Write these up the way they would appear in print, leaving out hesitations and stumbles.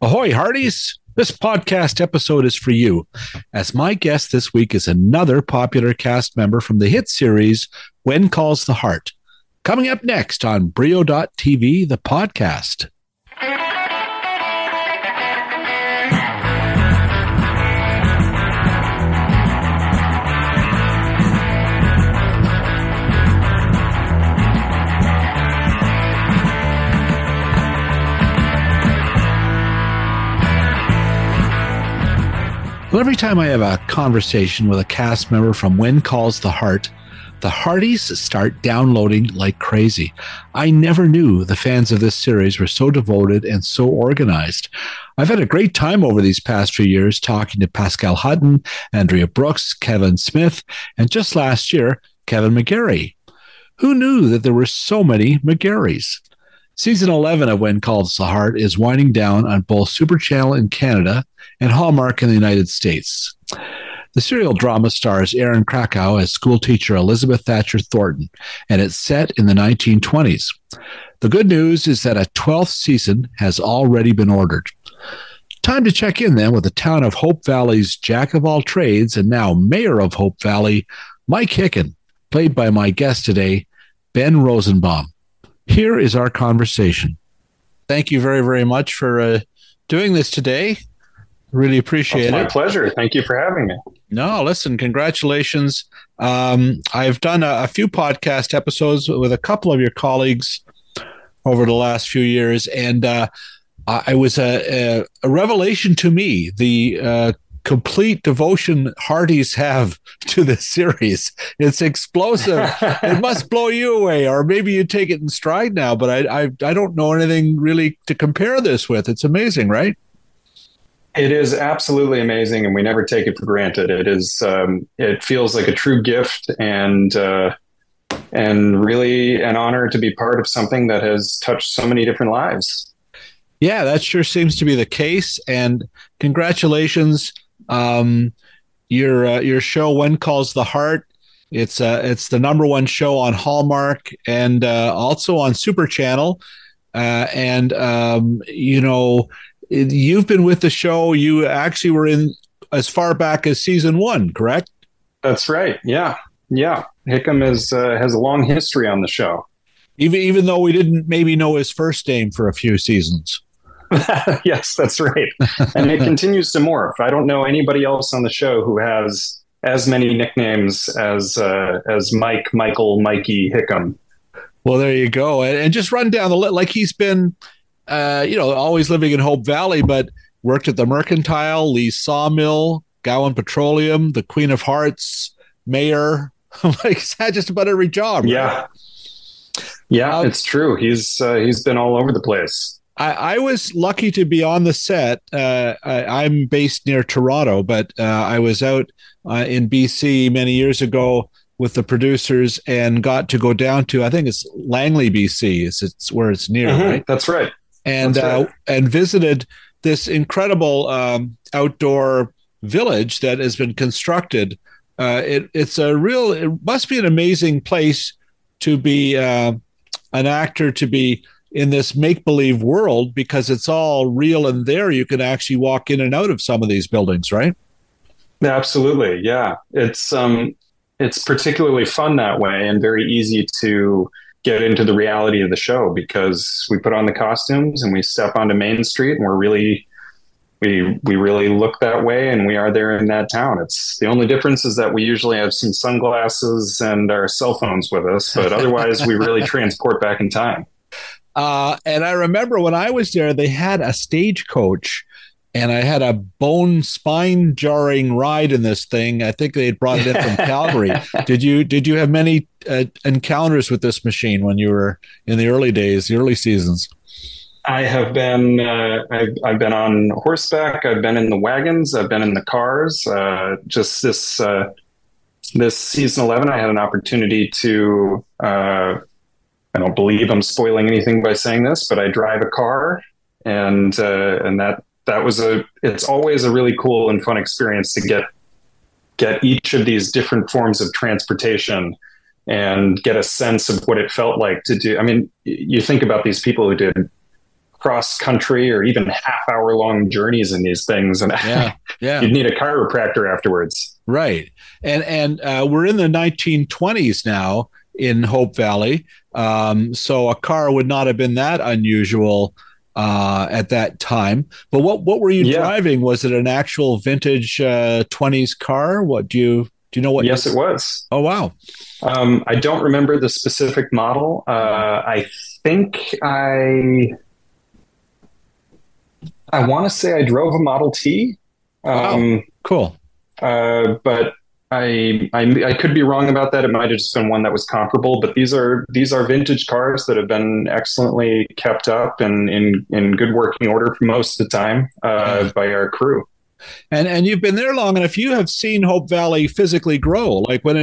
Ahoy, Hearties! This podcast episode is for you, as my guest this week is another popular cast member from the hit series When Calls the Heart. Coming up next on Brio.tv, the podcast. Well, every time I have a conversation with a cast member from When Calls the Heart, the Hearties start downloading like crazy. I never knew the fans of this series were so devoted and so organized. I've had a great time over these past few years talking to Pascal Hutton, Andrea Brooks, Kevin Smith, and just last year, Kevin McGarry. Who knew that there were so many McGarrys? Season 11 of When Calls the Heart is winding down on both Super Channel in Canada and Hallmark in the United States. The serial drama stars Aaron Krakow as schoolteacher Elizabeth Thatcher Thornton, and it's set in the 1920s. The good news is that a 12th season has already been ordered. Time to check in then with the town of Hope Valley's jack of all trades and now mayor of Hope Valley, Mike Hickam, played by my guest today, Ben Rosenbaum. Here is our conversation. Thank you very, very much for doing this today. Really appreciate it. My pleasure. Thank you for having me. No, listen, congratulations. I've done a few podcast episodes with a couple of your colleagues over the last few years, and it was a revelation to me, the complete devotion Hearties have to this series. It's explosive. It must blow you away, or maybe you take it in stride now, but I don't know anything really to compare this with. It's amazing, right? It is absolutely amazing, and we never take it for granted. It is. It feels like a true gift, and really an honor to be part of something that has touched so many different lives. Yeah, that sure seems to be the case. And congratulations. Your show When Calls the Heart, it's the number one show on Hallmark and also on Super Channel, you've been with the show. You actually were in as far back as season 1, correct? That's right. Yeah. Hickam has a long history on the show, even though we didn't maybe know his first name for a few seasons. Yes, that's right. And it continues to morph. I don't know anybody else on the show who has as many nicknames as Mike, Michael, Mikey, Hickam. Well, there you go. And just run down the list. Like he's been, always living in Hope Valley, but worked at the Mercantile, Lee's Sawmill, Gowan Petroleum, the Queen of Hearts, mayor. Like he's had just about every job. Right? Yeah, it's true. He's been all over the place. I was lucky to be on the set. I'm based near Toronto, but I was out in BC many years ago with the producers and got to go down to, I think it's Langley, BC. It's where it's near, right? That's right. And visited this incredible outdoor village that has been constructed. It must be an amazing place to be an actor, to be in this make-believe world, because it's all real, and there you can actually walk in and out of some of these buildings, right? Absolutely. Yeah. It's particularly fun that way, and very easy to get into the reality of the show, because we put on the costumes and we step onto Main Street, and we really look that way, and we are there in that town. It's the only difference is that we usually have some sunglasses and our cell phones with us, but otherwise we really transport back in time. And I remember when I was there, they had a stagecoach, and I had a spine jarring ride in this thing. I think they had brought it in from Calgary. Did you have many encounters with this machine when you were in the early days, the early seasons? I have been. I've been on horseback. I've been in the wagons. I've been in the cars. Just this season 11, I had an opportunity to. I don't believe I'm spoiling anything by saying this, but I drive a car, and that was it's always a really cool and fun experience to get each of these different forms of transportation and get a sense of what it felt like to do. I mean, you think about these people who did cross country or even half-hour long journeys in these things, and you'd need a chiropractor afterwards. Right. And we're in the 1920s now in Hope Valley. So a car would not have been that unusual at that time. But what were you driving? Was it an actual vintage 20s car? What do you know what? Yes, it was. Oh, wow. I don't remember the specific model. I think I want to say I drove a Model T. Cool. But I could be wrong about that. It might have just been one that was comparable. But these are vintage cars that have been excellently kept up and in good working order for most of the time by our crew. And you've been there long enough. You have seen Hope Valley physically grow. Like when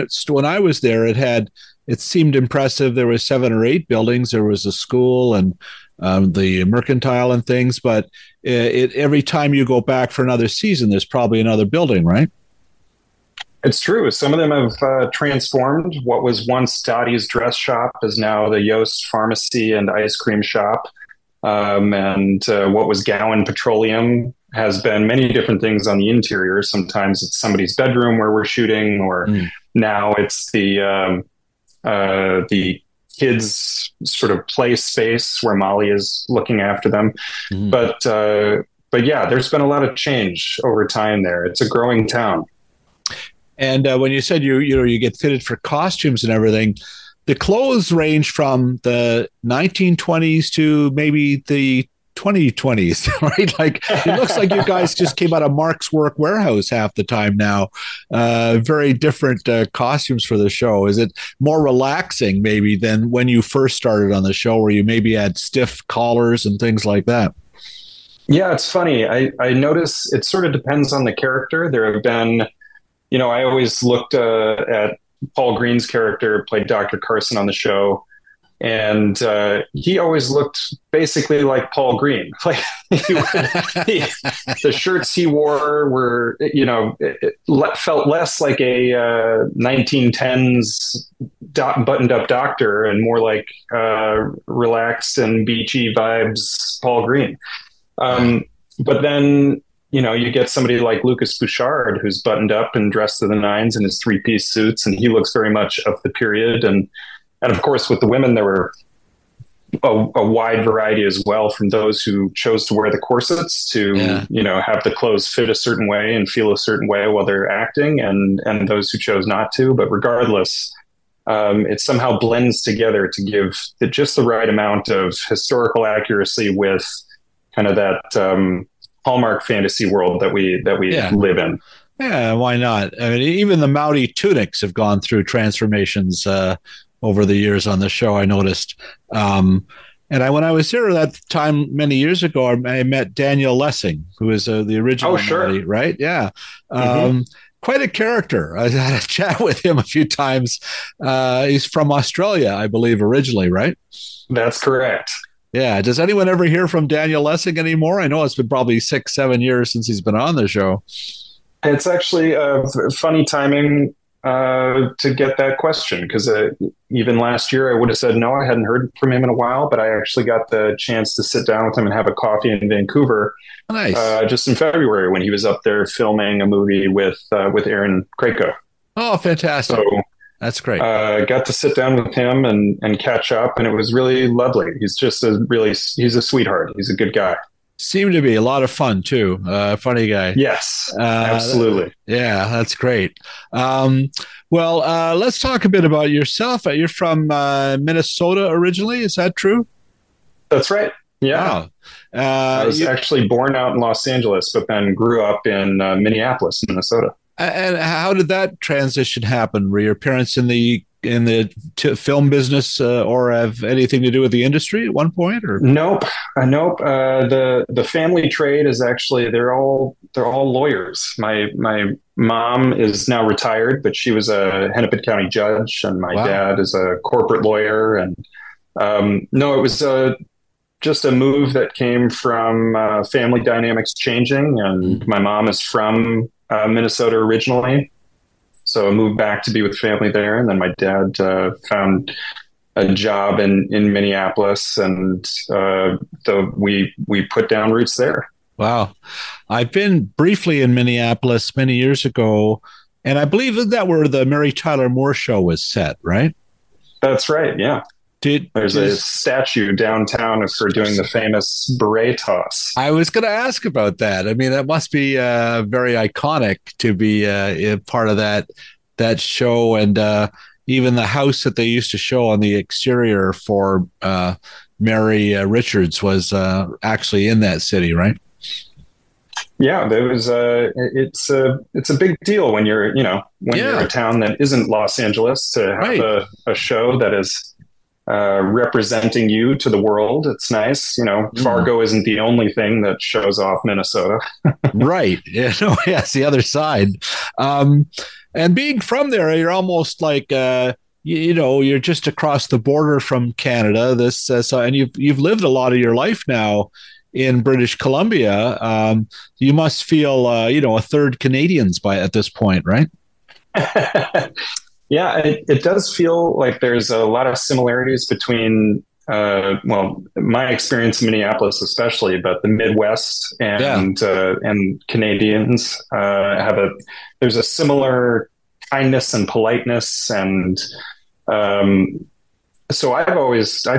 I was there, it seemed impressive. There were 7 or 8 buildings. There was a school and the mercantile and things. But every time you go back for another season, there's probably another building, right? It's true. Some of them have transformed. What was once Dottie's dress shop is now the Yost Pharmacy and Ice Cream Shop. And what was Gowan Petroleum has been many different things on the interior. Sometimes it's somebody's bedroom where we're shooting, or now it's the kids' sort of play space where Molly is looking after them. But yeah, there's been a lot of change over time there. It's a growing town. And when you said you get fitted for costumes and everything, the clothes range from the 1920s to maybe the 2020s, right? Like it looks like you guys just came out of Mark's Work Warehouse half the time now. Very different costumes for the show. Is it more relaxing maybe than when you first started on the show, where you maybe had stiff collars and things like that? Yeah, it's funny. I notice it sort of depends on the character. There have been, I always looked at Paul Green's character, played Dr. Carson on the show, and he always looked basically like Paul Green. Like the shirts he wore were, it felt less like a 1910s buttoned-up doctor and more like relaxed and beachy vibes Paul Green. But then, you get somebody like Lucas Bouchard, who's buttoned up and dressed to the nines in his 3-piece suits, and he looks very much of the period. And of course, with the women, there were a wide variety as well, from those who chose to wear the corsets to, have the clothes fit a certain way and feel a certain way while they're acting, and those who chose not to. But regardless, it somehow blends together to give just the right amount of historical accuracy with kind of that Hallmark fantasy world that we live in. Yeah, why not? I mean, even the Mountie tunics have gone through transformations over the years on the show, I noticed. And when I was here that time many years ago, I met Daniel Lessing, who is the original Mountie, right? Yeah. Quite a character. I had a chat with him a few times. He's from Australia, I believe, originally, right? That's correct. Yeah. Does anyone ever hear from Daniel Lessing anymore? I know it's been probably 6-7 years since he's been on the show. It's actually funny timing to get that question, because even last year I would have said no, I hadn't heard from him in a while, but I actually got the chance to sit down with him and have a coffee in Vancouver. Nice. Just in February, when he was up there filming a movie with Aaron Krakow. Oh, fantastic. So that's great. Got to sit down with him and catch up, and it was really lovely. He's just he's a sweetheart. He's a good guy. Seemed to be a lot of fun too. Funny guy. Yes, absolutely. Yeah, that's great. Well, let's talk a bit about yourself. You're from Minnesota originally. Is that true? That's right. Yeah. Wow. I was actually born out in Los Angeles, but then grew up in Minneapolis, Minnesota. And how did that transition happen? Were your parents in the film business or have anything to do with the industry at one point? Or Nope. The family trade is actually they're all lawyers. My mom is now retired, but she was a Hennepin County judge, and my dad is a corporate lawyer. And no, it was just a move that came from family dynamics changing, and my mom is from Minnesota originally. So I moved back to be with family there. And then my dad found a job in Minneapolis, and we put down roots there. Wow. I've been briefly in Minneapolis many years ago, and I believe that where the Mary Tyler Moore show was set, right? That's right, yeah. There's a statue downtown for doing the famous beret toss. I was going to ask about that. I mean, that must be very iconic to be a part of that show, and even the house that they used to show on the exterior for Mary Richards was actually in that city, right? Yeah, there was it's a big deal when you're you're a town that isn't Los Angeles to have a show that is representing you to the world. It's nice. Fargo isn't the only thing that shows off Minnesota. Right. It's the other side. And being from there, you're almost like, you're just across the border from Canada. And you've lived a lot of your life now in British Columbia. You must feel, a third Canadians at this point, right? Yeah, it does feel like there's a lot of similarities between, my experience in Minneapolis especially, but the Midwest and Canadians there's a similar kindness and politeness, and so I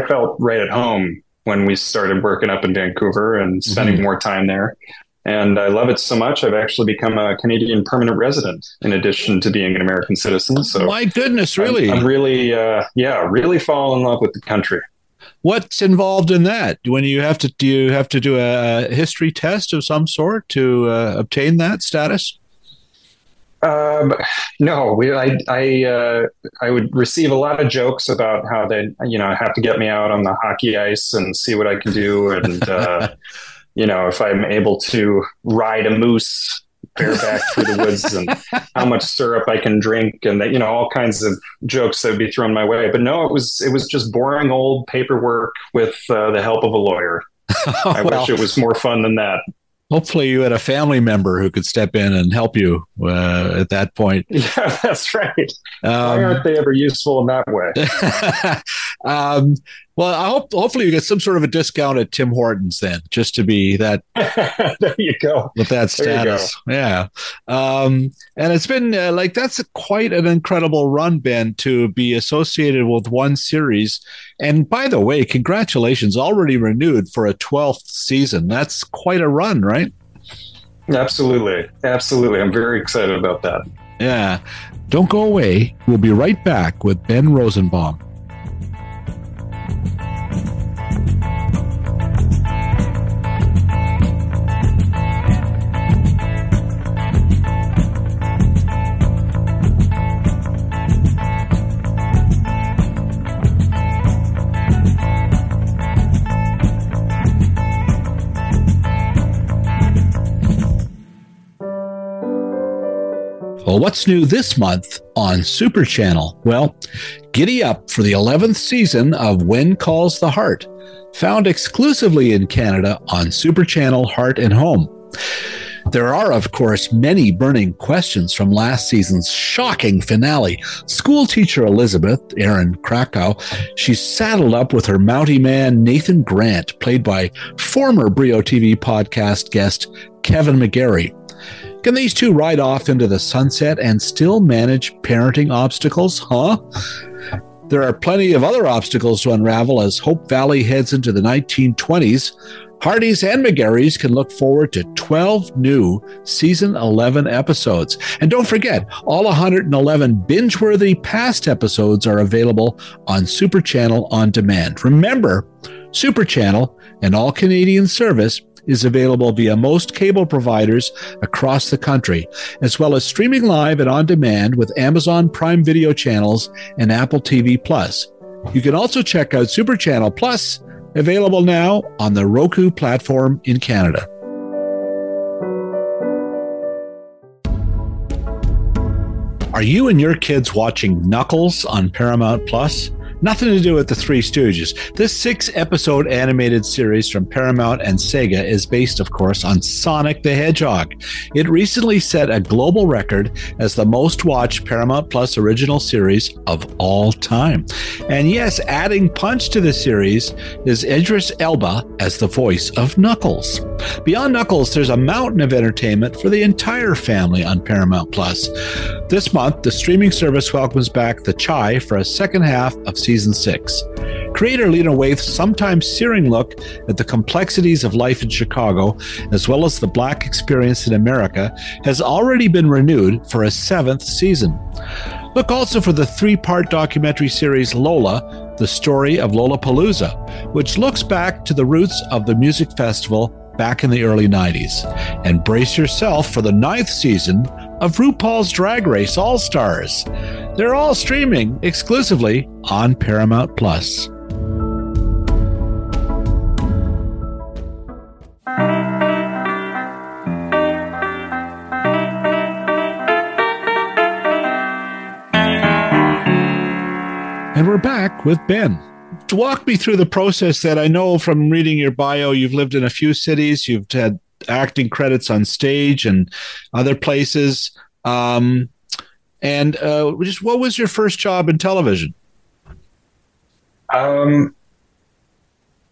felt right at home when we started working up in Vancouver and spending more time there. And I love it so much, I've actually become a Canadian permanent resident in addition to being an American citizen. So, my goodness, really? I'm really, really fall in love with the country. What's involved in that? Do you have to do a history test of some sort to obtain that status? No, I would receive a lot of jokes about how they, have to get me out on the hockey ice and see what I can do. And, if I'm able to ride a moose bareback through the woods and how much syrup I can drink, and that, all kinds of jokes that would be thrown my way. But no, it was just boring old paperwork with the help of a lawyer. I wish it was more fun than that. Hopefully you had a family member who could step in and help you at that point. Yeah, that's right. Why aren't they ever useful in that way? Well, hopefully you get some sort of a discount at Tim Hortons then, just to be that. There you go. With that status. Yeah. And it's been that's quite an incredible run, Ben, to be associated with one series. And by the way, congratulations, already renewed for a 12th season. That's quite a run, right? Absolutely. Absolutely. I'm very excited about that. Yeah. Don't go away. We'll be right back with Ben Rosenbaum. Well, what's new this month on Super Channel? Well, giddy up for the 11th season of When Calls the Heart, found exclusively in Canada on Super Channel Heart and Home. There are, of course, many burning questions from last season's shocking finale. School teacher Elizabeth, Erin Krakow, she's saddled up with her Mountie man Nathan Grant, played by former Brio TV podcast guest Kevin McGarry. Can these two ride off into the sunset and still manage parenting obstacles, huh? There are plenty of other obstacles to unravel as Hope Valley heads into the 1920s. Hearties and McGarrys can look forward to 12 new Season 11 episodes. And don't forget, all 111 binge-worthy past episodes are available on Super Channel On Demand. Remember, Super Channel, an all-Canadian service, is available via most cable providers across the country, as well as streaming live and on demand with Amazon Prime Video channels and Apple TV+. You can also check out Super Channel Plus, available now on the Roku platform in Canada. Are you and your kids watching Knuckles on Paramount Plus? Nothing to do with the Three Stooges. This 6-episode animated series from Paramount and Sega is based, of course, on Sonic the Hedgehog. It recently set a global record as the most watched Paramount Plus original series of all time. And yes, adding punch to the series is Idris Elba as the voice of Knuckles. Beyond Knuckles, there's a mountain of entertainment for the entire family on Paramount Plus. This month, the streaming service welcomes back The Chai for a second half of Season 6. Creator Lena Waithe's sometimes searing look at the complexities of life in Chicago, as well as the Black experience in America, has already been renewed for a 7th season. Look also for the 3-part documentary series Lola, the story of Lollapalooza, which looks back to the roots of the music festival back in the early 90s. And brace yourself for the 9th season of RuPaul's Drag Race All-Stars. They're all streaming exclusively on Paramount Plus. And we're back with Ben. Walk me through the process that I know from reading your bio. You've lived in a few cities. You've had acting credits on stage and other places. Just what was your first job in television?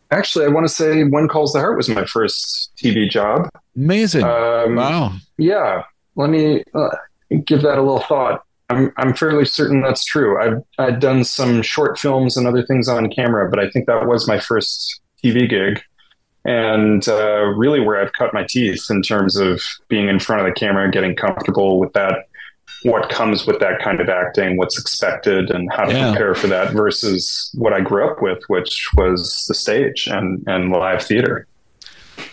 Actually, I want to say When Calls the Heart was my first TV job. Amazing. Wow. Yeah. Let me give that a little thought. I'm fairly certain that's true. I'd done some short films and other things on camera, but I think that was my first TV gig, and really where I've cut my teeth in terms of being in front of the camera, getting comfortable with that, what comes with that kind of acting, what's expected, and how to prepare for that versus what I grew up with, which was the stage and live theater.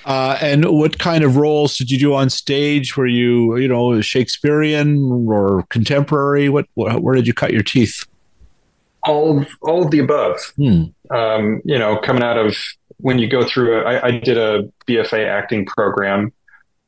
And what kind of roles did you do on stage? Were you, Shakespearean or contemporary? Where did you cut your teeth? All of the above. Coming out of when you go through, I did a BFA acting program,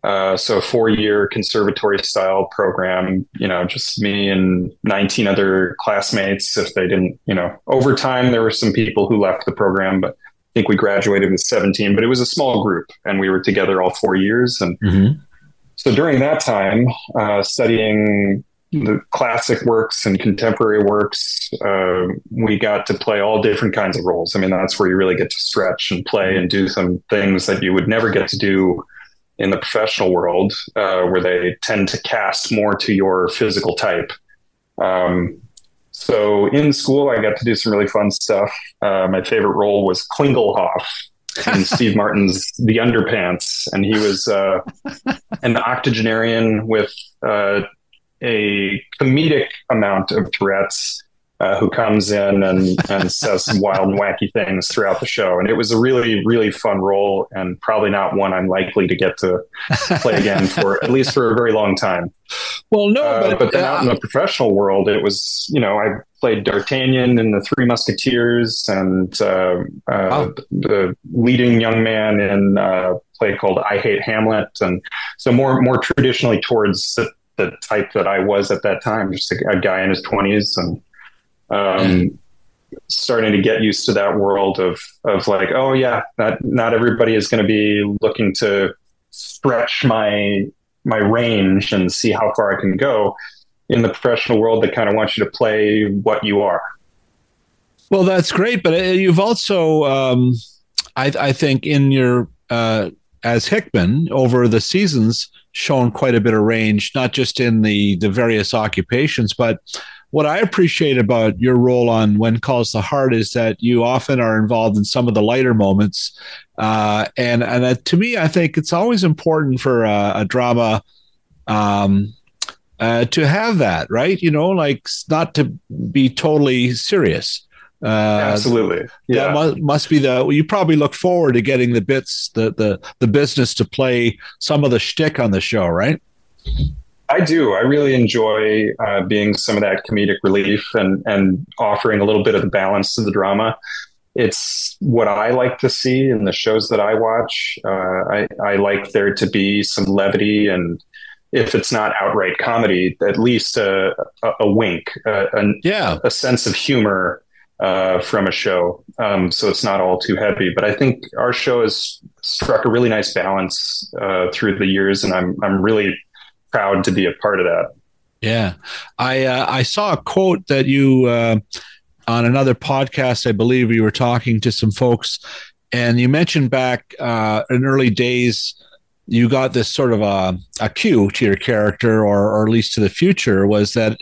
so a 4-year conservatory style program. Just me and 19 other classmates. If they didn't, over time there were some people who left the program, but I think we graduated with 17, but it was a small group and we were together all 4 years. And so during that time, studying the classic works and contemporary works, we got to play all different kinds of roles. I mean, that's where you really get to stretch and play and do some things that you would never get to do in the professional world, where they tend to cast more to your physical type. So in school, I got to do some really fun stuff. My favorite role was Klingelhoff in Steve Martin's The Underpants. And he was an octogenarian with a comedic amount of Tourette's, who comes in and says some wild and wacky things throughout the show. And it was a really, really fun role, and probably not one I'm likely to get to play again for at least for a very long time. Well, no, but then out in the professional world, it was, I played D'Artagnan in The Three Musketeers, and the leading young man in a play called I Hate Hamlet. And so more traditionally towards the type that I was at that time, just a guy in his 20s, and starting to get used to that world of like, oh yeah, not everybody is going to be looking to stretch my range and see how far I can go. In the professional world, they kind of want you to play what you are. Well, that's great, but you've also, I think, in your as Hickman over the seasons, shown quite a bit of range, not just in the various occupations, but what I appreciate about your role on When Calls the Heart is that you often are involved in some of the lighter moments. And to me, I think it's always important for a drama to have that, right? Like not to be totally serious. Absolutely. Yeah. That must be you probably look forward to getting the bits, the business to play some of the shtick on the show, right? I do. I really enjoy being some of that comedic relief and offering a little bit of the balance to the drama. It's what I like to see in the shows that I watch. I like there to be some levity, and if it's not outright comedy, at least a wink, a sense of humor from a show. So it's not all too heavy. But I think our show has struck a really nice balance through the years, and I'm really proud to be a part of that. Yeah, I saw a quote that you on another podcast. I believe you were talking to some folks, and you mentioned back in early days, you got this sort of a cue to your character, or at least to the future, was that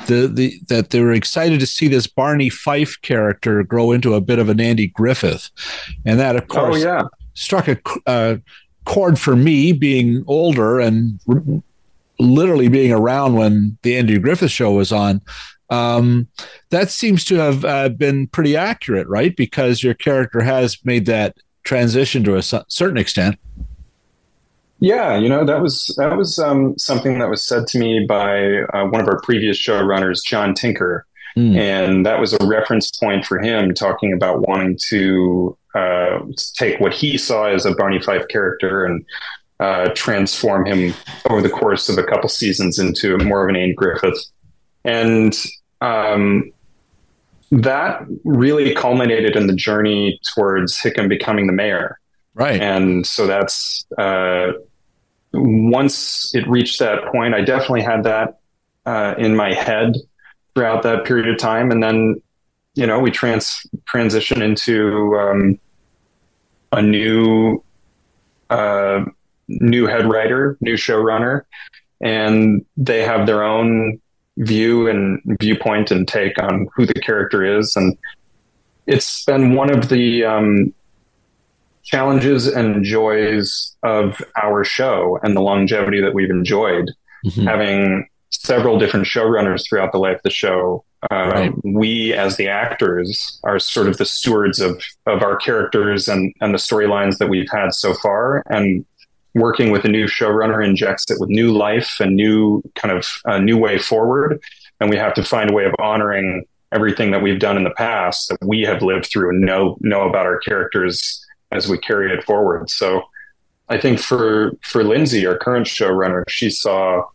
that they were excited to see this Barney Fife character grow into a bit of an Andy Griffith, and that of course struck a chord for me, being older and literally being around when the Andy Griffith Show was on. That seems to have been pretty accurate, right? Because your character has made that transition to a certain extent. Yeah, that was something that was said to me by one of our previous showrunners, John Tinker, and that was a reference point for him, talking about wanting to take what he saw as a Barney Fife character and transform him over the course of a couple seasons into more of an Andy Griffith, and that really culminated in the journey towards Hickam becoming the mayor. Right. And so that's once it reached that point, I definitely had that in my head throughout that period of time. And then, we transition into a new head writer, new showrunner, and they have their own view and viewpoint and take on who the character is. And it's been one of the challenges and joys of our show and the longevity that we've enjoyed, having several different showrunners throughout the life of the show. Right. We, as the actors, are sort of the stewards of our characters and the storylines that we've had so far. And working with a new showrunner injects it with new life and new kind of a new way forward. And we have to find a way of honoring everything that we've done in the past, that we have lived through and know about our characters as we carry it forward. So I think for Lindsay, our current showrunner, she saw,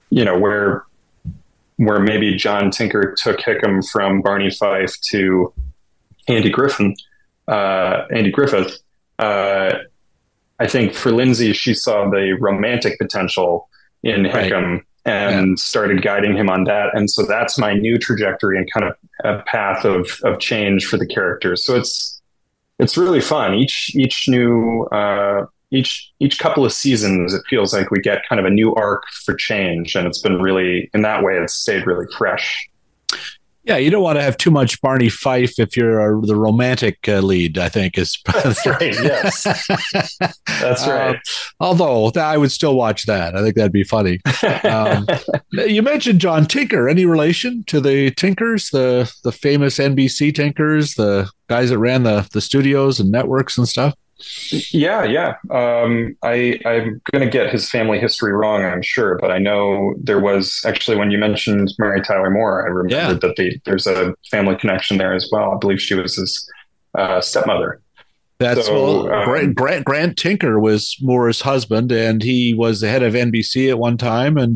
where maybe John Tinker took Hickam from Barney Fife to Andy Griffith. I think for Lindsay, she saw the romantic potential in Hickam and started guiding him on that. And so that's my new trajectory and kind of a path of change for the characters. So it's really fun. Each new each couple of seasons, it feels like we get kind of a new arc for change, and it's been really, in that way, it's stayed really fresh. Yeah, you don't want to have too much Barney Fife if you're the romantic lead, I think is. That's right. Yes, that's right. Although I would still watch that. I think that'd be funny. You mentioned John Tinker. Any relation to the Tinkers, the famous NBC Tinkers, the guys that ran the studios and networks and stuff? Yeah. I'm going to get his family history wrong, I'm sure, but I know there was actually, when you mentioned Mary Tyler Moore, I remembered that there's a family connection there as well. I believe she was his stepmother. That's Grant Tinker was Moore's husband, and he was the head of NBC at one time, and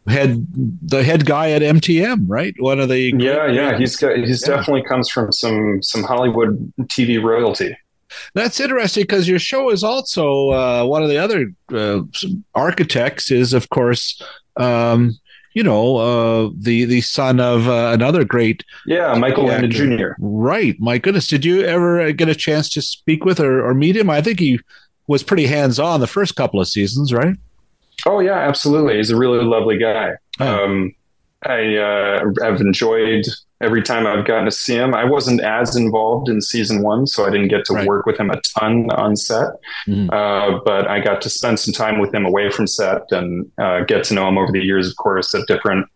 had the head guy at MTM, right? One of the he's definitely comes from some Hollywood TV royalty. That's interesting because your show is also one of the other architects is, of course, the son of another great Michael Landon Jr. Right. My goodness, did you ever get a chance to speak with or meet him? I think he was pretty hands-on the first couple of seasons, right? Oh yeah, absolutely. He's a really lovely guy. Oh. I've enjoyed every time I've gotten to see him. I wasn't as involved in season one, so I didn't get to work with him a ton on set. But I got to spend some time with him away from set and get to know him over the years, of course, at different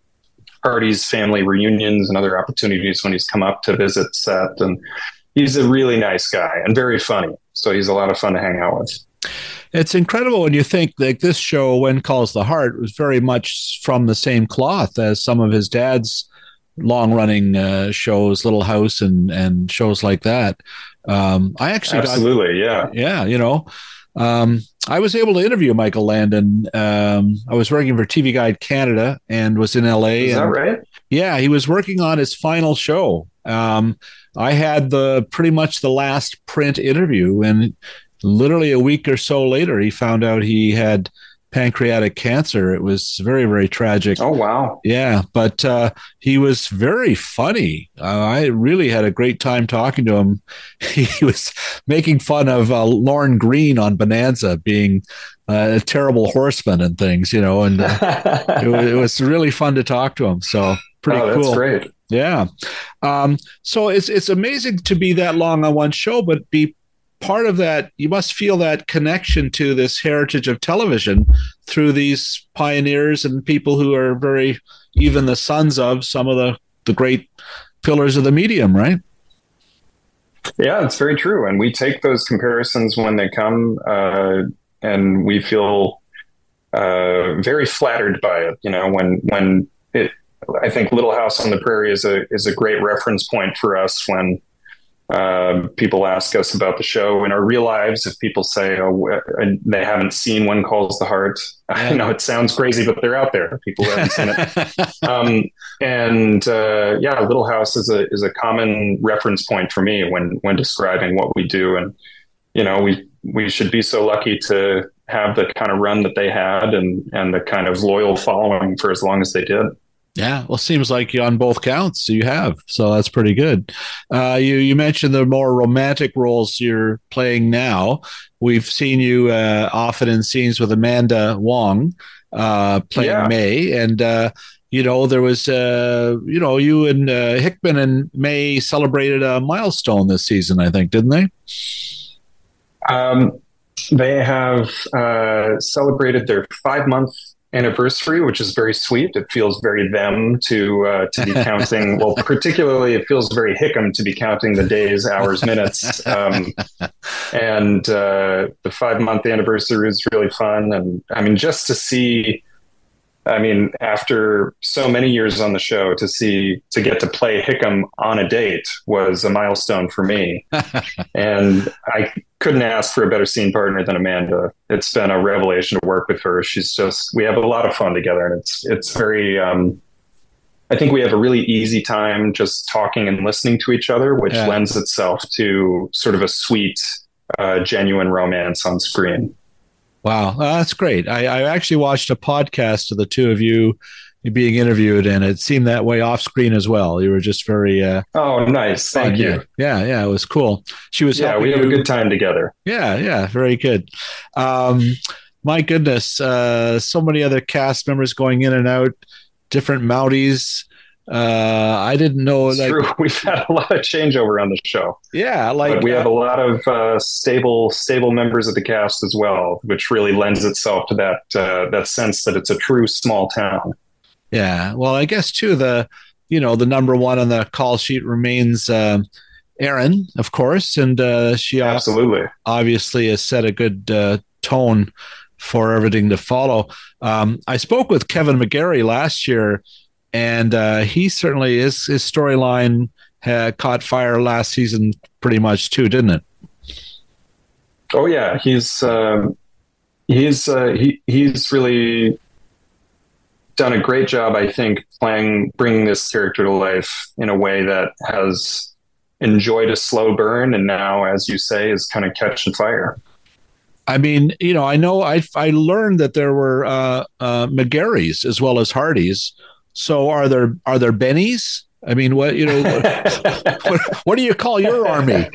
Hearties, family reunions, and other opportunities when he's come up to visit set. And he's a really nice guy and very funny. So he's a lot of fun to hang out with. It's incredible when you think like this show, When Calls the Heart, was very much from the same cloth as some of his dad's long-running shows, Little House and shows like that. I actually I was able to interview Michael Landon. I was working for TV Guide Canada and was in LA. Is that right? Yeah, he was working on his final show I had pretty much the last print interview, and literally a week or so later, he found out he had pancreatic cancer. It was very, very tragic. Oh, wow. Yeah, but he was very funny. I really had a great time talking to him. He was making fun of Lorne Greene on Bonanza being a terrible horseman and things, and it was really fun to talk to him. So pretty cool. That's great. Yeah. So it's amazing to be that long on one show, but be part of that. You must feel that connection to this heritage of television through these pioneers and people who are even the sons of some of the great pillars of the medium, right? Yeah, it's very true. And we take those comparisons when they come, and we feel very flattered by it. When I think Little House on the Prairie is a great reference point for us when people ask us about the show in our real lives. If people say, they haven't seen When Calls the Heart, I know it sounds crazy, but they're out there. People who haven't seen it. Little House is a common reference point for me when describing what we do. And, we should be so lucky to have the kind of run that they had and the kind of loyal following for as long as they did. Yeah, well, seems like you on both counts you have, so that's pretty good. You mentioned the more romantic roles you're playing now. We've seen you often in scenes with Amanda Wong playing Mei, and there was you and Hickman and Mei celebrated a milestone this season, I think, didn't they? They have celebrated their 5-month anniversary, which is very sweet. It feels very them to be counting. Well, particularly, it feels very Hickam to be counting the days, hours, minutes. And the 5-month anniversary is really fun. And I mean, just to see, after so many years on the show, to get to play Hickam on a date was a milestone for me. And I couldn't ask for a better scene partner than Amanda. It's been a revelation to work with her. We have a lot of fun together, and it's very, I think we have a really easy time just talking and listening to each other, which lends itself to sort of a sweet, genuine romance on screen. Wow, that's great. I actually watched a podcast of the two of you being interviewed, and it seemed that way off screen as well. You were just very oh, nice. Thank you. Yeah, it was cool. She was we had a good time together. Yeah, very good. My goodness, so many other cast members going in and out, different Mounties. I didn't know. It's true. We've had a lot of changeover on the show. Yeah, but we have a lot of stable members of the cast as well, which really lends itself to that sense that it's a true small town. Yeah, well, I guess too the number one on the call sheet remains Erin, of course, and she absolutely obviously has set a good tone for everything to follow. I spoke with Kevin McGarry last year. And he certainly his storyline caught fire last season pretty much too, didn't it? Oh yeah, he's really done a great job, I think, bringing this character to life in a way that has enjoyed a slow burn, and now, as you say, is kind of catching fire. I mean, I know I learned that there were McGarrys as well as Hearties. So are there Bennies? I mean, what what do you call your army?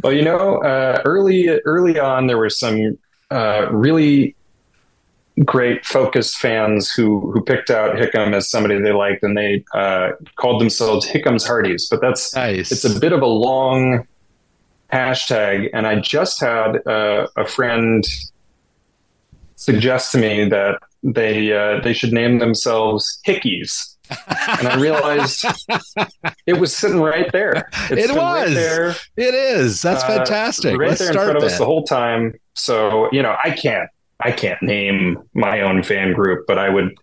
Well, early on, there were some really great focused fans who picked out Hickam as somebody they liked, and they called themselves Hickam's Hearties. But that's nice. It's a bit of a long hashtag, and I just had a friend suggest to me that they should name themselves Hickies. And I realized it was sitting right there. It was. Right there. It is. That's fantastic. Right there in front of us the whole time. So, I can't name my own fan group, but I would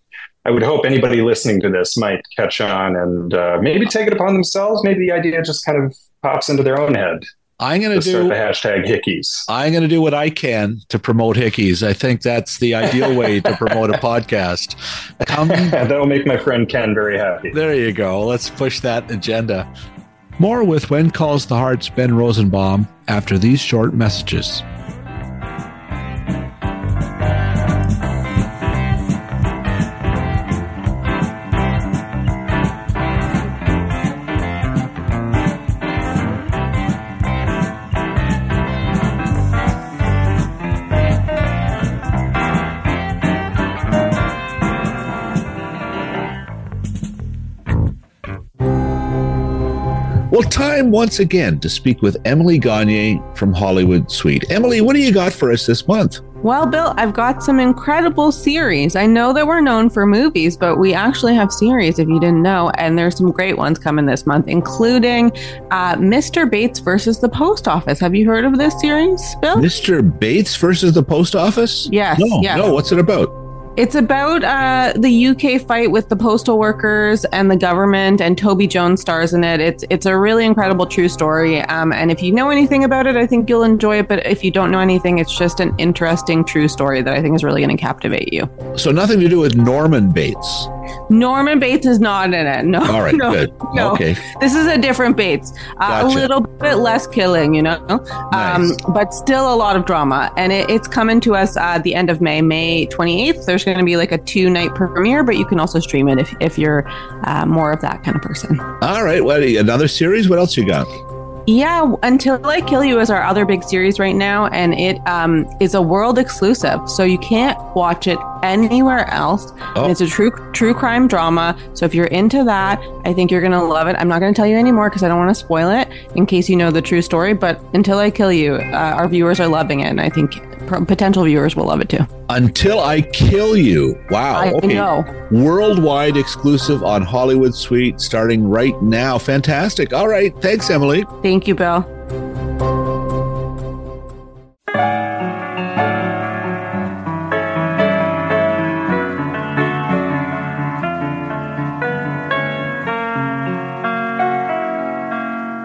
hope anybody listening to this might catch on and maybe take it upon themselves. Maybe the idea just kind of pops into their own head. I'm going to start the hashtag Hickies. I'm going to do what I can to promote Hickies. I think that's the ideal way to promote a podcast. That'll make my friend Ken very happy. There you go. Let's push that agenda. More with When Calls the Heart's Ben Rosenbaum after these short messages. Well, time once again to speak with Emily Gagne from Hollywood Suite. Emily, what do you got for us this month? Well, Bill, I've got some incredible series. I know that we're known for movies, but we actually have series, if you didn't know, and there's some great ones coming this month, including Mr. Bates versus the Post Office. Have you heard of this series, Bill? Mr. Bates versus the Post Office? Yes. No, what's it about? It's about the UK fight with the postal workers and the government, and Toby Jones stars in it. It's a really incredible true story. And if you know anything about it, I think you'll enjoy it. But if you don't know anything, it's just an interesting true story that I think is really going to captivate you. So nothing to do with Norman Bates. Norman Bates is not in it. No. All right, good. No. Okay. This is a different Bates. Gotcha. A little bit less killing, Nice. But still a lot of drama. And it's coming to us at the end of May 28th. There's going to be like a 2-night premiere, but you can also stream it if you're more of that kind of person. All right. Well, another series? What else you got? Yeah, Until I Kill You is our other big series right now, and it is a world exclusive, so you can't watch it anywhere else. Oh. And it's a true crime drama, so if you're into that, I think you're going to love it. I'm not going to tell you anymore because I don't want to spoil it in case you know the true story, but Until I Kill You, our viewers are loving it, and I think potential viewers will love it too. Until I Kill You. Wow. I know. Worldwide exclusive on Hollywood Suite starting right now. Fantastic. All right. Thanks, Emily. Thank you, Bill.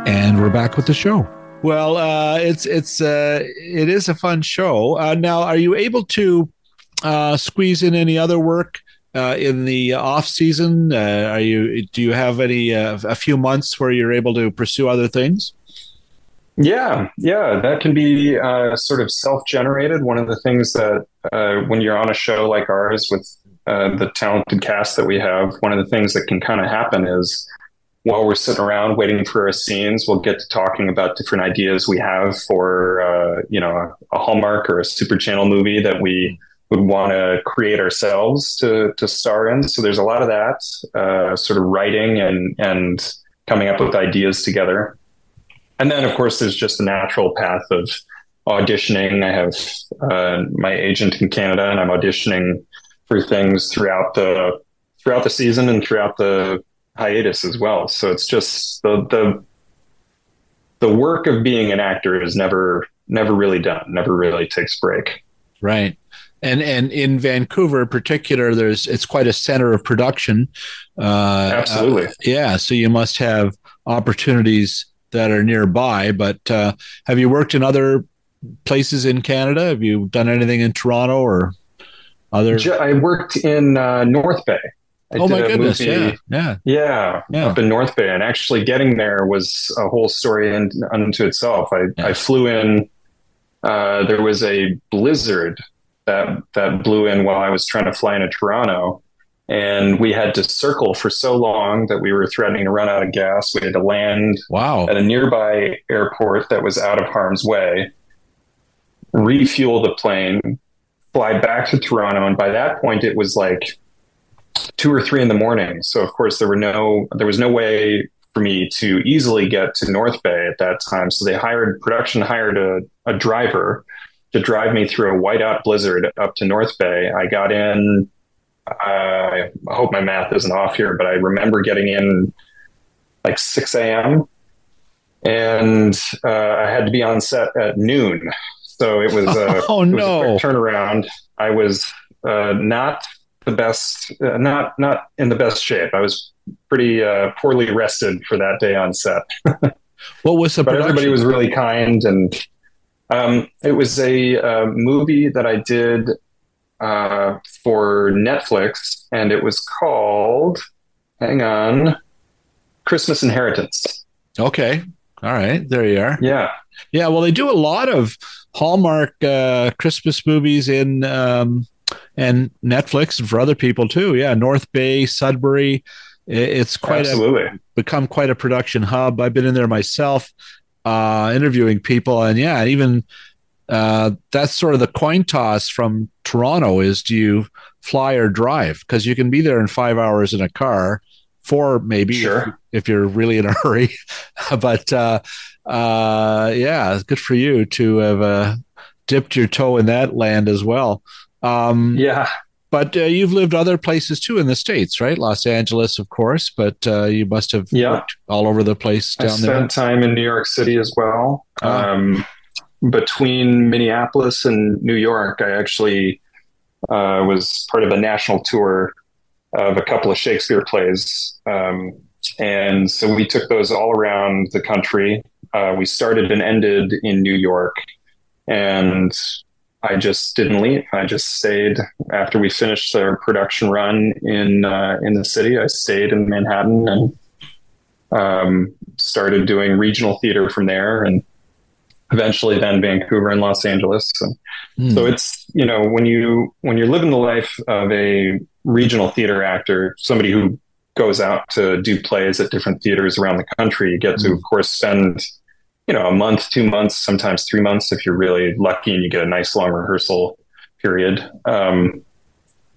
And we're back with the show. Well, it is a fun show. Now, are you able to squeeze in any other work in the off season? Do you have a few months where you're able to pursue other things? Yeah, that can be sort of self-generated. One of the things that when you're on a show like ours with the talented cast that we have, one of the things that can kind of happen is while we're sitting around waiting for our scenes, we'll get to talking about different ideas we have for a Hallmark or a Super Channel movie that we would want to create ourselves to star in. So there's a lot of that sort of writing and coming up with ideas together. And then, of course, there's just a natural path of auditioning. I have my agent in Canada, and I'm auditioning for things throughout the season and throughout the hiatus as well. So it's just the work of being an actor is never really done, never really takes a break. Right. And in Vancouver in particular, it's quite a center of production. Absolutely. Yeah. So you must have opportunities that are nearby, but have you worked in other places in Canada? Have you done anything in Toronto or other? I worked in North Bay. Oh my goodness! Movie, yeah, up in North Bay, and actually getting there was a whole story unto itself. I flew in. There was a blizzard that blew in while I was trying to fly into Toronto, and we had to circle for so long that we were threatening to run out of gas. We had to land at a nearby airport that was out of harm's way, refuel the plane, fly back to Toronto, and by that point it was like 2 or 3 in the morning. So of course there was no way for me to easily get to North Bay at that time. So production hired a driver to drive me through a whiteout blizzard up to North Bay. I got in, I hope my math isn't off here, but I remember getting in like 6 a.m. and I had to be on set at noon. So it was, it was a quick turnaround. I was not the best, not in the best shape. I was pretty poorly rested for that day on set. What was the But production? everybody was really kind, and it was a movie that I did for Netflix, and it was called, hang on, Christmas Inheritance. Okay. All right. There you are. Yeah. Yeah. Well, they do a lot of Hallmark Christmas movies in and Netflix and for other people too. Yeah. North Bay, Sudbury. It's become quite a production hub. I've been in there myself, interviewing people, and yeah, even that's sort of the coin toss from Toronto is, do you fly or drive? Because you can be there in 5 hours in a car, 4 maybe, Sure. if you're really in a hurry. But yeah, good for you to have dipped your toe in that land as well. Yeah. But you've lived other places too in the States, right? Los Angeles, of course, but you must have worked all over the place down there. I spent time in New York City as well. Between Minneapolis and New York, I actually was part of a national tour of a couple of Shakespeare plays. And so we took those all around the country. We started and ended in New York, and I just didn't leave. I just stayed after we finished our production run in the city. I stayed in Manhattan and started doing regional theater from there, and eventually then Vancouver and Los Angeles. So it's, when you're living the life of a regional theater actor, somebody who goes out to do plays at different theaters around the country, you get to, of course, spend a month, 2 months, sometimes 3 months if you're really lucky and you get a nice long rehearsal period.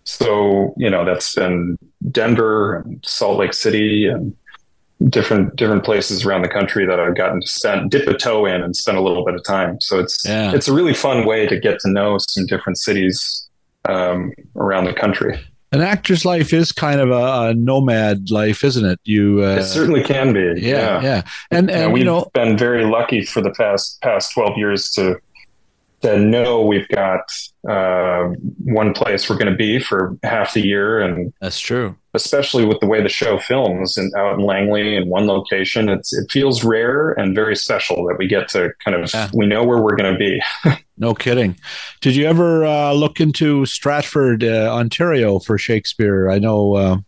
So that's been Denver and Salt Lake City and different places around the country that I've gotten to dip a toe in and spend a little bit of time. So it's a really fun way to get to know some different cities around the country. An actor's life is kind of a nomad life, isn't it? It certainly can be. Yeah. And we've been very lucky for the past 12 years to know we've got one place we're going to be for half the year. And that's true. Especially with the way the show films and out in Langley in one location, it feels rare and very special that we get to we know where we're going to be. No kidding. Did you ever look into Stratford, Ontario for Shakespeare? I know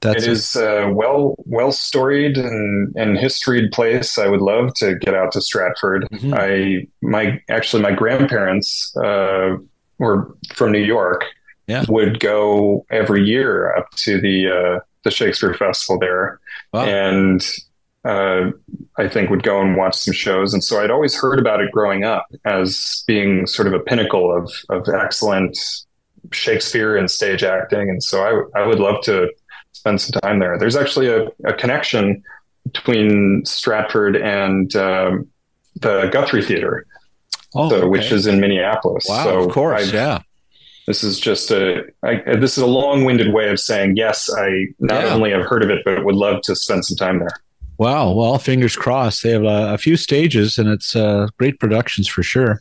it is a well storied and historied place. I would love to get out to Stratford. Mm-hmm. My grandparents were from New York. Yeah. Would go every year up to the Shakespeare Festival there. Wow. And I think would go and watch some shows. And so I'd always heard about it growing up as being sort of a pinnacle of excellent Shakespeare and stage acting. And so I would love to spend some time there. There's actually a connection between Stratford and the Guthrie Theater, which is in Minneapolis. Wow, so of course, yeah. This is just this is a long-winded way of saying, yes, I not only have heard of it, but would love to spend some time there. Wow. Well, fingers crossed. They have a few stages, and it's great productions for sure.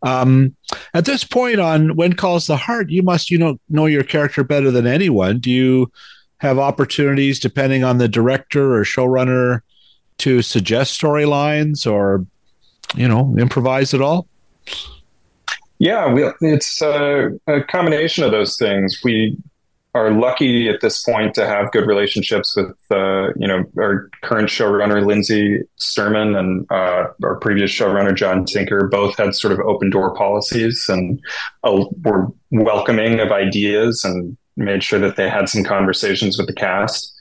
At this point on When Calls the Heart, you must, know your character better than anyone. Do you have opportunities, depending on the director or showrunner, to suggest storylines or, improvise at all? Yeah, it's a combination of those things. We are lucky at this point to have good relationships with, our current showrunner, Lindsay Sturman, and our previous showrunner, John Tinker. Both had sort of open door policies and were welcoming of ideas and made sure that they had some conversations with the cast.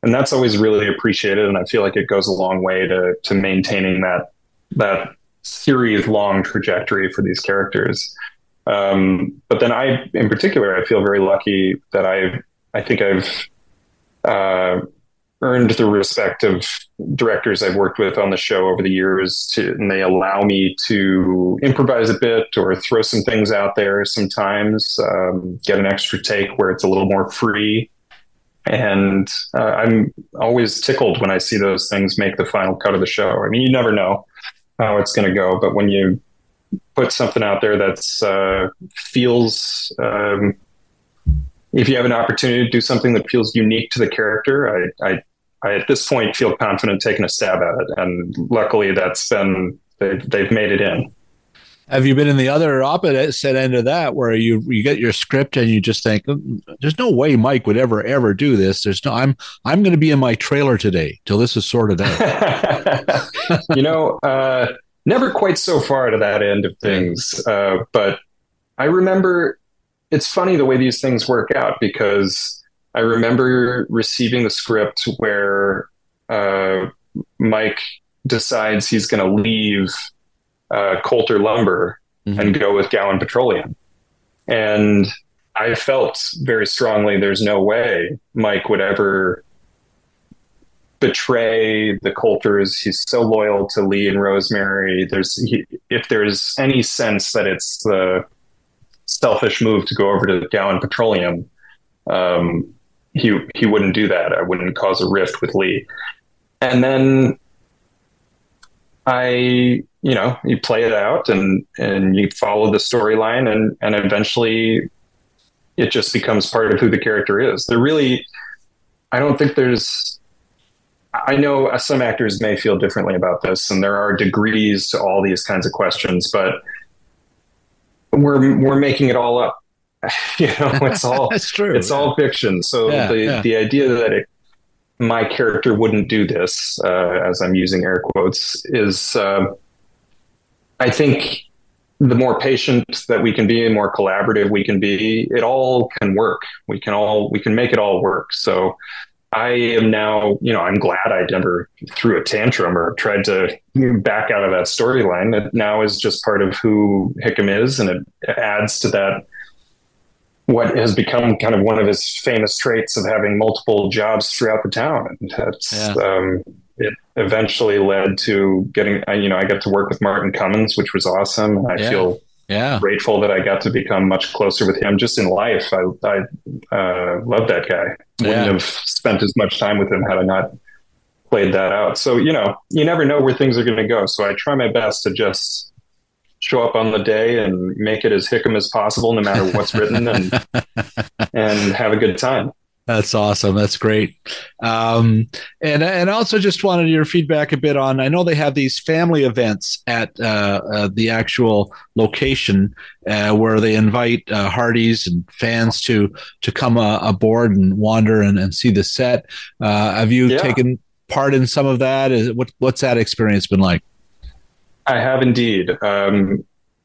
And that's always really appreciated. And I feel like it goes a long way to maintaining that series long trajectory for these characters. But then in particular, I feel very lucky that I think I've earned the respect of directors I've worked with on the show over the years, and they allow me to improvise a bit or throw some things out there sometimes, get an extra take where it's a little more free. And I'm always tickled when I see those things make the final cut of the show. I mean, you never know how it's going to go, but when you put something out there that's feels, if you have an opportunity to do something that feels unique to the character, I at this point feel confident taking a stab at it. And luckily they've made it in. Have you been in the other opposite end of that, where you get your script and you just think, there's no way Mike would ever do this. I'm going to be in my trailer today till this is sorted out. Never quite so far to that end of things. But I remember, it's funny the way these things work out, because I remember receiving the script where Mike decides he's going to leave Coulter Lumber and go with Gowan Petroleum. And I felt very strongly there's no way Mike would ever betray the Coulters. He's so loyal to Lee and Rosemary. If there's any sense that it's the selfish move to go over to Gowan Petroleum, he wouldn't do that. I wouldn't cause a rift with Lee. And then you play it out and you follow the storyline, and eventually it just becomes part of who the character is. I know some actors may feel differently about this, and there are degrees to all these kinds of questions, but we're making it all up. It's all, that's true. It's all fiction. So the idea that my character wouldn't do this, as I'm using air quotes, is, I think the more patient that we can be and more collaborative we can be, it all can work. We can make it all work. So I am now, I'm glad I never threw a tantrum or tried to back out of that storyline. It now is just part of who Hickam is, and it adds to that, what has become kind of one of his famous traits of having multiple jobs throughout the town. And that's, it eventually led to getting, I got to work with Martin Cummins, which was awesome. And I feel grateful that I got to become much closer with him just in life. I love that guy. Wouldn't have spent as much time with him had I not played that out. So, you never know where things are going to go. So I try my best to just show up on the day and make it as Hickam as possible, no matter what's written, and have a good time. That's awesome. That's great. And also just wanted your feedback a bit on, I know they have these family events at the actual location where they invite Hearties and fans to come aboard and wander and see the set. Have you taken part in some of that? What's that experience been like? I have indeed.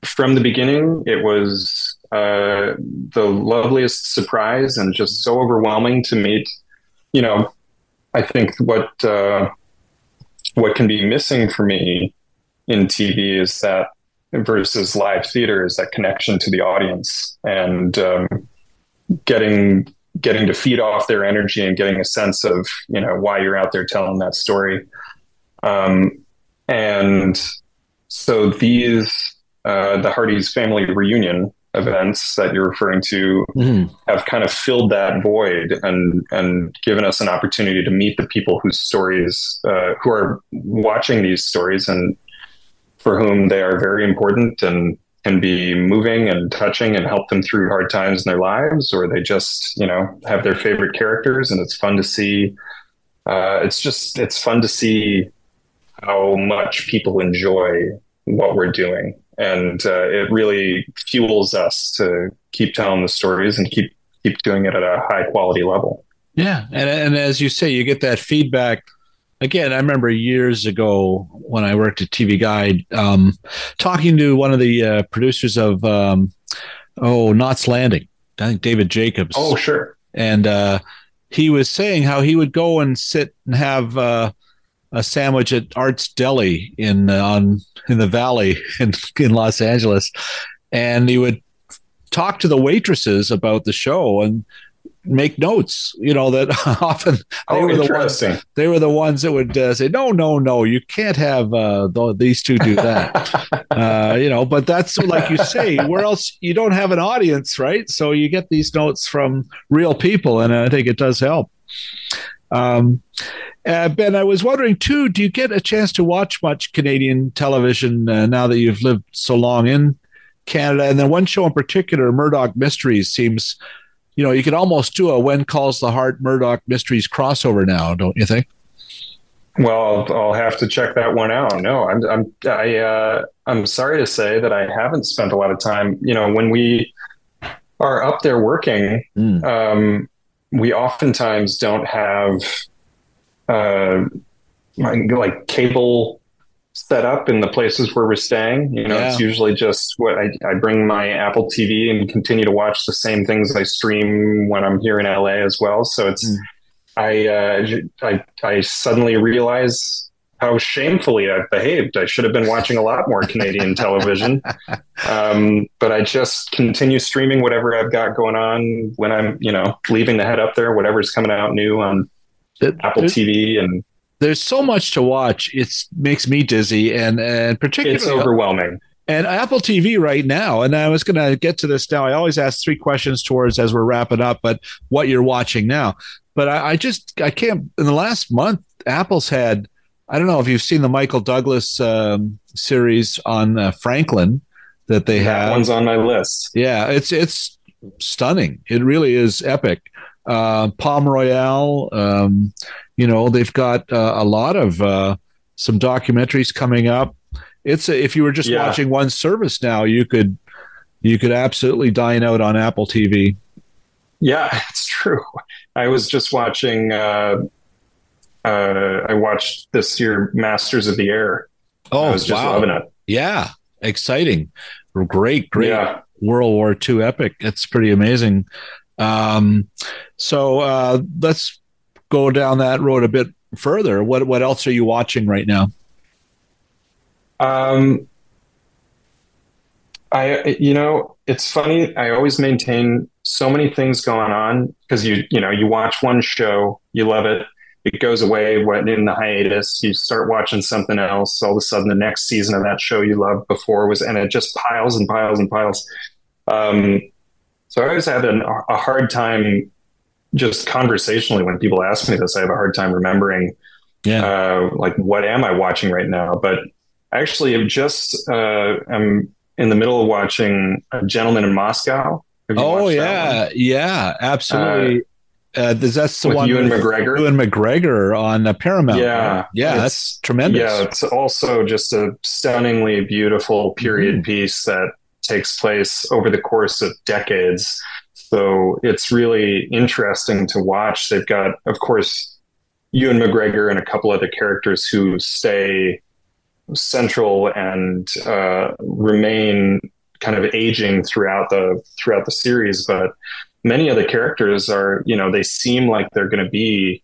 From the beginning, it was the loveliest surprise and just so overwhelming to meet. I think what can be missing for me in TV is that, versus live theater, is that connection to the audience, and getting to feed off their energy and getting a sense of why you're out there telling that story. And so these the Hearties family reunion events that you're referring to have kind of filled that void and given us an opportunity to meet the people whose stories, who are watching these stories and for whom they are very important and can be moving and touching and help them through hard times in their lives, or they just, have their favorite characters. And it's fun to see. It's fun to see how much people enjoy what we're doing. And it really fuels us to keep telling the stories and keep doing it at a high quality level. Yeah. And as you say, you get that feedback. Again, I remember years ago when I worked at TV Guide, talking to one of the producers of Knots Landing, I think David Jacobs. Oh, sure. And he was saying how he would go and sit and have a sandwich at Art's Deli in the Valley in Los Angeles, and he would talk to the waitresses about the show and make notes. That often they were the ones that would say, no, you can't have these two do that. But that's, like you say, where else you don't have an audience, right? So you get these notes from real people, and I think it does help. Ben, I was wondering too, do you get a chance to watch much Canadian television now that you've lived so long in Canada? And then one show in particular, Murdoch Mysteries, seems, you could almost do a When Calls the Heart Murdoch Mysteries crossover now, don't you think? Well, I'll have to check that one out. No, I'm sorry to say that I haven't spent a lot of time. When we are up there working, we oftentimes don't have like cable set up in the places where we're staying. It's usually just what I bring my Apple TV and continue to watch the same things I stream when I'm here in LA as well. So it's I suddenly realize how shamefully I've behaved. I should have been watching a lot more Canadian television. But I just continue streaming whatever I've got going on when I'm, leaving to head up there, whatever's coming out new on Apple TV. And there's so much to watch. It makes me dizzy, and particularly it's overwhelming. And Apple TV right now, and I was going to get to this now. I always ask 3 questions towards as we're wrapping up, but what you're watching now. But I can't, in the last month, Apple's had, I don't know if you've seen the Michael Douglas series on Franklin that they have. That one's on my list. Yeah, it's stunning. It really is epic. Palm Royale, they've got a lot of some documentaries coming up. If you were just watching one service now, you could absolutely dine out on Apple TV. Yeah, it's true. I was just watching. I watched this year Masters of the Air. Oh, I was just loving it. Yeah, exciting, great World War II epic. It's pretty amazing. So let's go down that road a bit further. What else are you watching right now? It's funny. I always maintain so many things going on because you watch one show, you love it. It goes away in the hiatus. You start watching something else. All of a sudden, the next season of that show you loved before and it just piles and piles and piles. So I always had a hard time just conversationally when people ask me this. I have a hard time remembering, like what am I watching right now? But actually, I'm in the middle of watching A Gentleman in Moscow. Oh yeah, absolutely. That's the one Ewan McGregor. Ewan McGregor on Paramount. Yeah, right? Yeah, that's tremendous. Yeah, it's also just a stunningly beautiful period piece that takes place over the course of decades. So it's really interesting to watch. They've got, of course, Ewan McGregor and a couple other characters who stay central and remain kind of aging throughout the series. But many of the characters are, they seem like they're going to be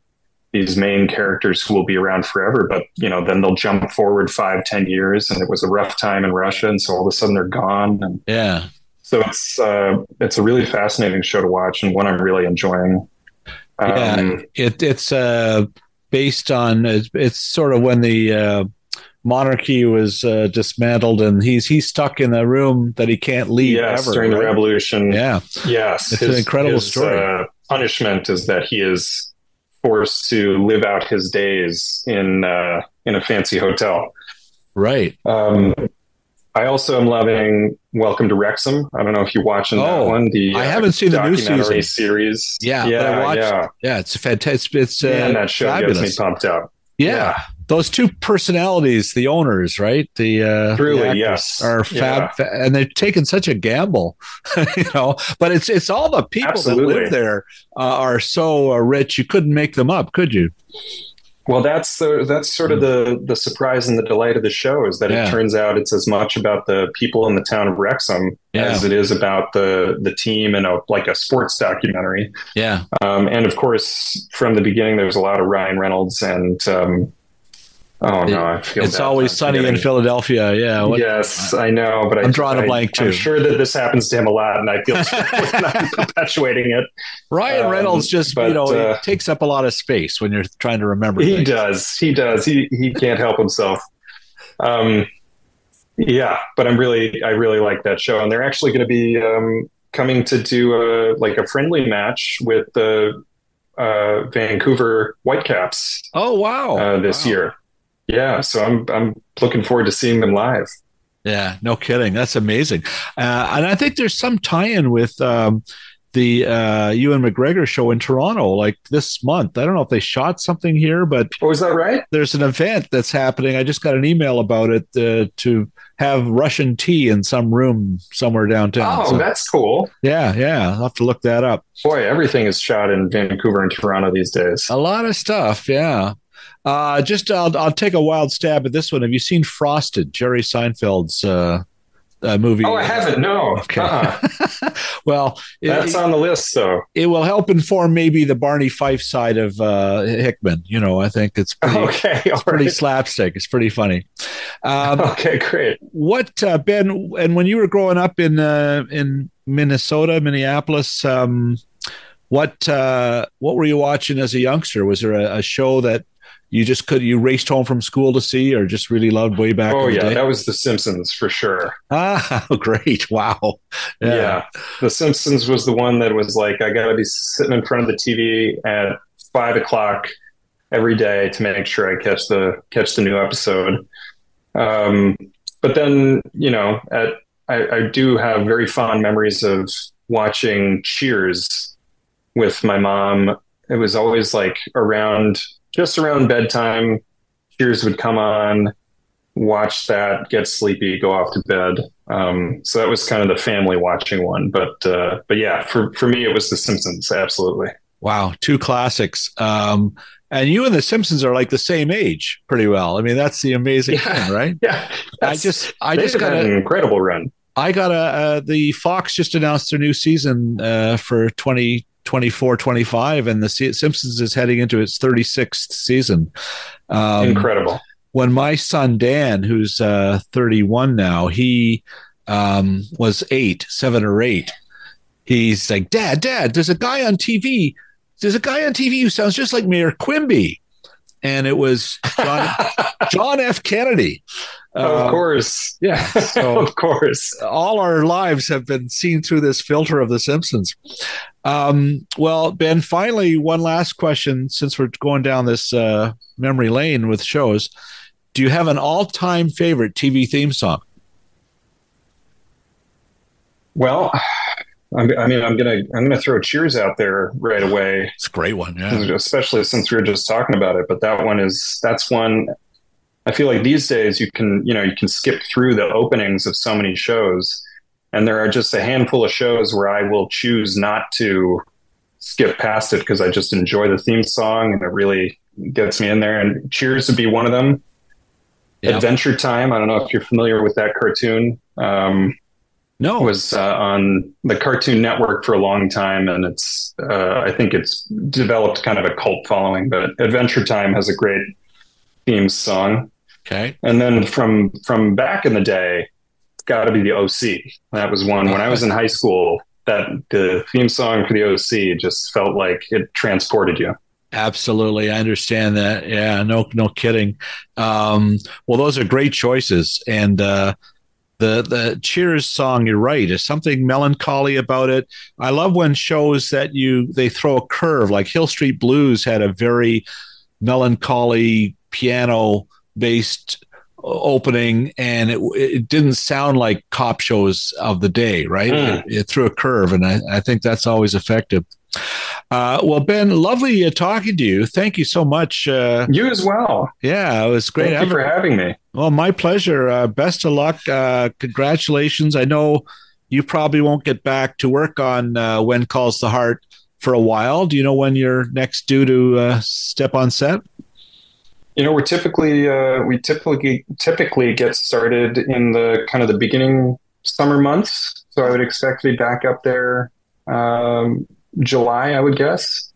these main characters who will be around forever. But, then they'll jump forward 5-10 years and it was a rough time in Russia. And so all of a sudden they're gone. And yeah. So it's a really fascinating show to watch and one I'm really enjoying. It's based on, it's sort of when the monarchy was dismantled and he's stuck in a room that he can't leave ever. During the revolution. Yeah. Yes. It's an incredible story. Punishment is that he is forced to live out his days in a fancy hotel. Right. I also am loving Welcome to Wrexham. I don't know if you're watching that one. I haven't seen the new season series. Yeah, it's fantastic. It's that show fabulous. Gets me pumped up. Yeah. Those two personalities, the owners, right? Truly, yes, are fab, and they've taken such a gamble, But it's all the people that live there are so rich. You couldn't make them up, could you? Well, that's sort of the surprise and the delight of the show is that it turns out it's as much about the people in the town of Wrexham as it is about the team and like a sports documentary. Yeah. And of course, from the beginning, there's a lot of Ryan Reynolds and I feel it's always sunny in Philadelphia. Yeah. Yes, I know, but I'm drawing a blank too. I'm sure that this happens to him a lot, and I feel I'm perpetuating it. Ryan Reynolds he takes up a lot of space when you're trying to remember. He does. He can't help himself. But I really like that show, and they're actually going to be coming to do a friendly match with the Vancouver Whitecaps. Oh wow! This year. Yeah, so I'm looking forward to seeing them live. Yeah, no kidding. That's amazing. And I think there's some tie-in with Ewan McGregor show in Toronto like this month. I don't know if they shot something here, but is that right? There's an event that's happening. I just got an email about it to have Russian tea in some room somewhere downtown. Oh, so, that's cool. Yeah. I'll have to look that up. Boy, everything is shot in Vancouver and Toronto these days. A lot of stuff, yeah. I'll take a wild stab at this one. Have you seen Frosted, Jerry Seinfeld's movie? Oh, I haven't. No. Okay. Well, that's on the list, though. It will help inform maybe the Barney Fife side of Hickman. I think it's pretty slapstick. It's pretty funny. Okay, great. What Ben? And when you were growing up in Minneapolis, what were you watching as a youngster? Was there a show that you raced home from school to see, or just really loved way back? Oh, in the day? That was The Simpsons for sure. Ah, great. Wow. Yeah. The Simpsons was the one that was like, I got to be sitting in front of the TV at 5:00 every day to make sure I catch the new episode. But then, I do have very fond memories of watching Cheers with my mom. It was always like just around bedtime. Cheers would come on, watch that, get sleepy, go off to bed. So that was kind of the family watching one. But yeah, for me, it was The Simpsons. Absolutely. Wow. Two classics. And you and The Simpsons are like the same age pretty well. I mean, that's the amazing thing, right? Yeah. I just got an incredible run. I got the Fox just announced their new season for 2024-25, and the Simpsons is heading into its 36th season. Incredible. When my son Dan, who's 31 now, he was 7 or 8. He's like, Dad, there's a guy on TV. There's a guy on TV who sounds just like Mayor Quimby. And it was John F. Kennedy. Of course. Yeah. So of course. All our lives have been seen through this filter of The Simpsons. Well, Ben, finally, one last question, since we're going down this memory lane with shows. Do you have an all-time favorite TV theme song? Well, I'm gonna throw Cheers out there right away. It's a great one, yeah. Especially since we were just talking about it. But that's one. I feel like these days you can skip through the openings of so many shows, and there are just a handful of shows where I will choose not to skip past it because I just enjoy the theme song and it really gets me in there. And Cheers would be one of them. Yep. Adventure Time. I don't know if you're familiar with that cartoon. No, it was on the Cartoon Network for a long time, and I think it's developed kind of a cult following. But Adventure Time has a great theme song. Okay, and then from back in the day, it's got to be the OC. That was one when I was in high school. That the theme song for the OC just felt like it transported you. Absolutely. I understand that. Yeah, no kidding. Well, those are great choices. And the Cheers song, you're right, is something melancholy about it. I love when shows that they throw a curve, like Hill Street Blues had a very melancholy piano-based opening, and it didn't sound like cop shows of the day, right? It threw a curve, and I think that's always effective. Well, Ben, lovely talking to you. Thank you so much. You as well. Yeah, it was great. Thank you for having me. Well, my pleasure. Best of luck. Congratulations. I know you probably won't get back to work on When Calls the Heart for a while. Do you know when you're next due to step on set? We typically get started in the kind of the beginning summer months. So I would expect to be back up there July, I would guess.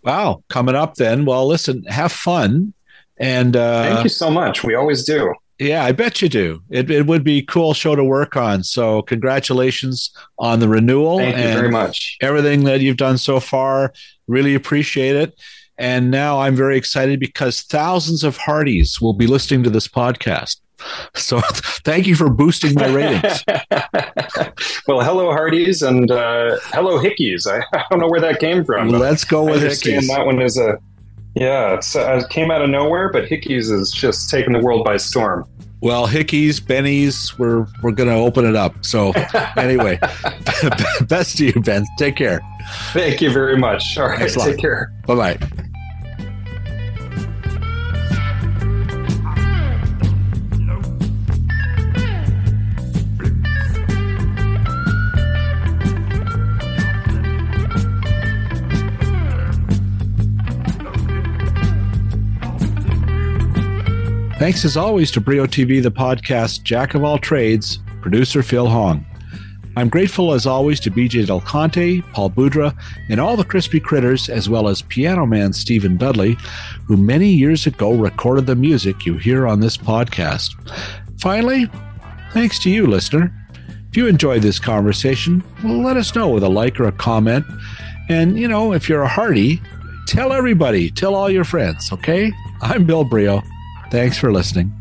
Wow, coming up then. Well, listen, have fun. And thank you so much. We always do. Yeah, I bet you do. It would be a cool show to work on. So congratulations on the renewal. Thank you very much. Everything that you've done so far. Really appreciate it. And now I'm very excited because thousands of Hearties will be listening to this podcast. So thank you for boosting my ratings. Well, hello, Hearties, and hello, Hickies. I don't know where that came from. Let's go with Hickies. That one is Yeah, it came out of nowhere, but Hickies is just taking the world by storm. Well, Hickies, Benny's, we're going to open it up. So anyway, best to you, Ben. Take care. Thank you very much. All right, take care. Bye-bye. Thanks as always to Brio TV, the podcast Jack of All Trades, producer Phil Hong. I'm grateful as always to BJ Del Conte, Paul Boudra, and all the Crispy Critters, as well as piano man Stephen Dudley, who many years ago recorded the music you hear on this podcast. Finally, thanks to you, listener. If you enjoyed this conversation, well, let us know with a like or a comment. And, you know, if you're a Heartie, tell everybody, tell all your friends, okay? I'm Bill Brio. Thanks for listening.